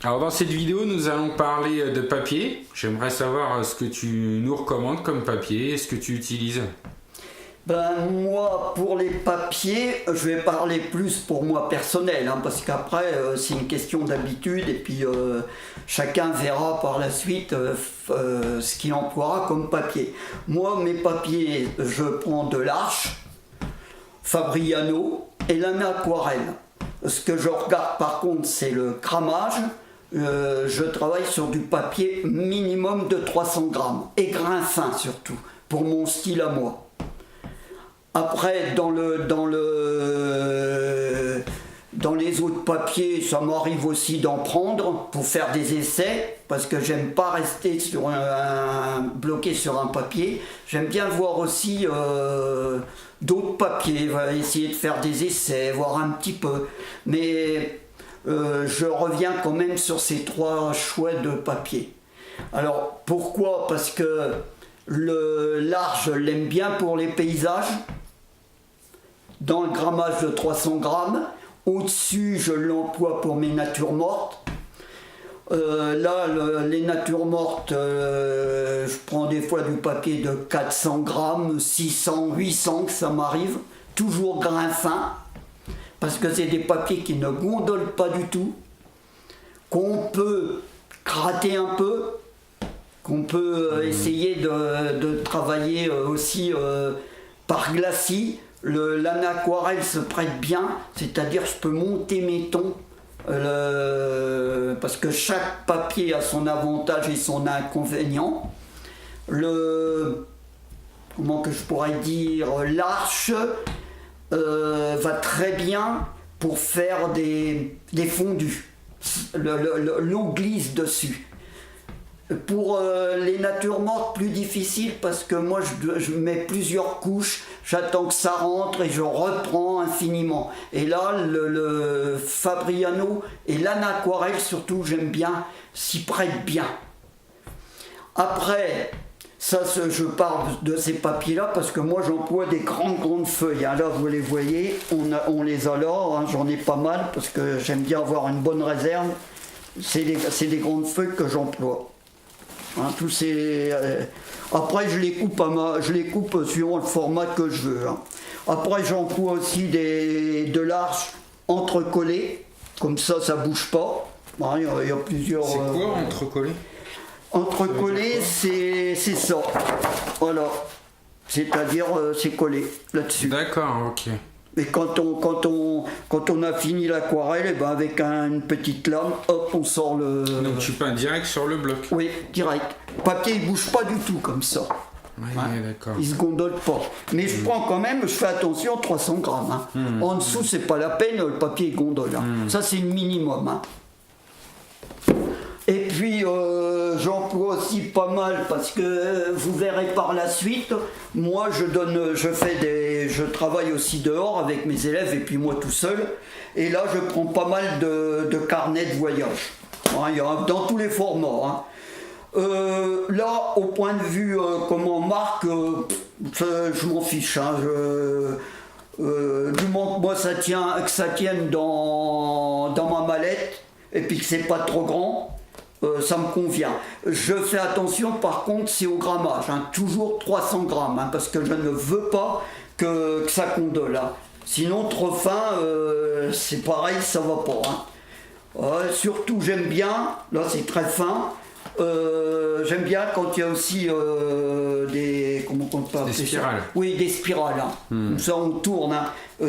Alors dans cette vidéo, nous allons parler de papier. J'aimerais savoir ce que tu nous recommandes comme papier, ce que tu utilises. Ben moi, pour les papiers, je vais parler plus pour moi personnel, parce qu'après c'est une question d'habitude et puis chacun verra par la suite ce qu'il emploiera comme papier. Moi, mes papiers, je prends de l'Arche, Fabriano et l'Anna Aquarelle. Ce que je regarde par contre, c'est le grammage. Je travaille sur du papier minimum de 300 grammes et grain fin surtout, pour mon style à moi. Après, dans les autres papiers, ça m'arrive aussi d'en prendre pour faire des essais, parce que j'aime pas rester bloqué sur un papier. J'aime bien voir aussi d'autres papiers, essayer de faire des essais, voir un petit peu. Mais je reviens quand même sur ces 3 choix de papier. Alors, pourquoi ? Parce que l'Arche, je l'aime bien pour les paysages. Dans le grammage de 300 grammes, au-dessus je l'emploie pour mes natures mortes. Les natures mortes, je prends des fois du papier de 400 grammes, 600, 800, que ça m'arrive, toujours grain fin, parce que c'est des papiers qui ne gondolent pas du tout, qu'on peut gratter un peu, qu'on peut essayer de travailler aussi par glacis. L'Anna Aquarelle se prête bien, c'est-à-dire je peux monter mes tons, parce que chaque papier a son avantage et son inconvénient. Comment que je pourrais dire, l'Arche va très bien pour faire des fondus. L'eau glisse dessus. Pour les natures mortes, plus difficile parce que moi je mets plusieurs couches, j'attends que ça rentre et je reprends infiniment. Et là, le Fabriano et l'Anna Aquarelle surtout, j'aime bien, s'y prête bien. Après, je parle de ces papiers-là parce que moi j'emploie des grandes feuilles. Là, vous les voyez, on les a là, j'en ai pas mal parce que j'aime bien avoir une bonne réserve. C'est des grandes feuilles que j'emploie. Après je les coupe suivant le format que je veux. Après j'emploie aussi de l'Arche entrecollée, comme ça bouge pas. Il y a plusieurs. C'est quoi entrecollé ? Entrecollé, c'est ça. Voilà. C'est-à-dire c'est collé là-dessus. D'accord, ok. Et quand on a fini l'aquarelle, avec une petite lame, hop, on sort le... Donc tu peins direct sur le bloc ? Oui, direct. Le papier, il bouge pas du tout comme ça. Ouais, d'accord. Il se gondole pas. Mais je prends quand même, je fais attention, 300 grammes. En dessous, c'est pas la peine, le papier il gondole. Ça, c'est le minimum. Et puis j'emploie aussi pas mal parce que vous verrez par la suite, moi je travaille aussi dehors avec mes élèves et puis moi tout seul, et là je prends pas mal de carnets de voyage. Il y a dans tous les formats. Là au point de vue comment marque, je m'en fiche. Du moment que moi que ça tienne dans ma mallette et puis que c'est pas trop grand. Ça me convient. Je fais attention par contre, c'est au grammage, toujours 300 grammes, parce que je ne veux pas que ça condole. Sinon, trop fin, c'est pareil, ça va pas. Surtout, j'aime bien, là c'est très fin, j'aime bien quand il y a aussi des. Comment on peut appeler ça ? Des spirales. Oui, des spirales. Comme ça, on tourne.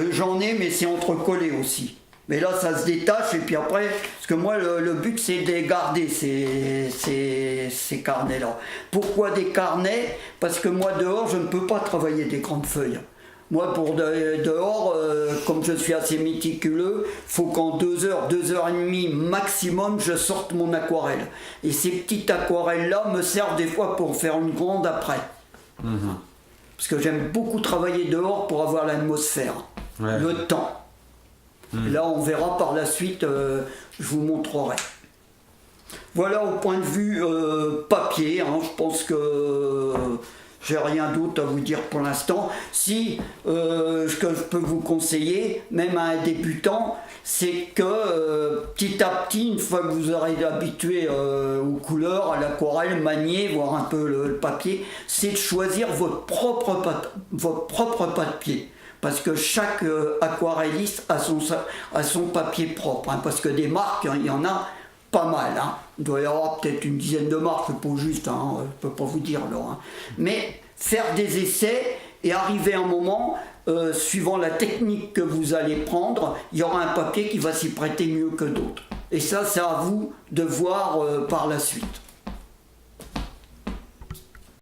J'en ai, mais c'est entrecollé aussi. Mais là, ça se détache et puis après, parce que moi, le but, c'est de les garder, ces carnets-là. Pourquoi des carnets ? Parce que moi, dehors, je ne peux pas travailler des grandes feuilles. Moi, pour dehors, comme je suis assez méticuleux, il faut qu'en 2 heures, 2 heures et demie maximum, je sorte mon aquarelle. Et ces petites aquarelles-là me servent des fois pour faire une grande après. Parce que j'aime beaucoup travailler dehors pour avoir l'atmosphère, le temps. Là, on verra par la suite, je vous montrerai. Voilà au point de vue papier, je pense que J'ai rien d'autre à vous dire pour l'instant. Si ce que je peux vous conseiller, même à un débutant, c'est que petit à petit, une fois que vous aurez habitué aux couleurs, à l'aquarelle, manier, voir un peu le papier, c'est de choisir votre propre papier. Parce que chaque aquarelliste a son papier propre. Hein, parce que des marques, hein, il y en a pas mal. Hein. Il doit y avoir peut-être une dizaine de marques, c'est pas juste, hein, je peux pas vous dire là. Hein. Mais faire des essais et arriver à un moment, suivant la technique que vous allez prendre, il y aura un papier qui va s'y prêter mieux que d'autres. Et ça, c'est à vous de voir par la suite.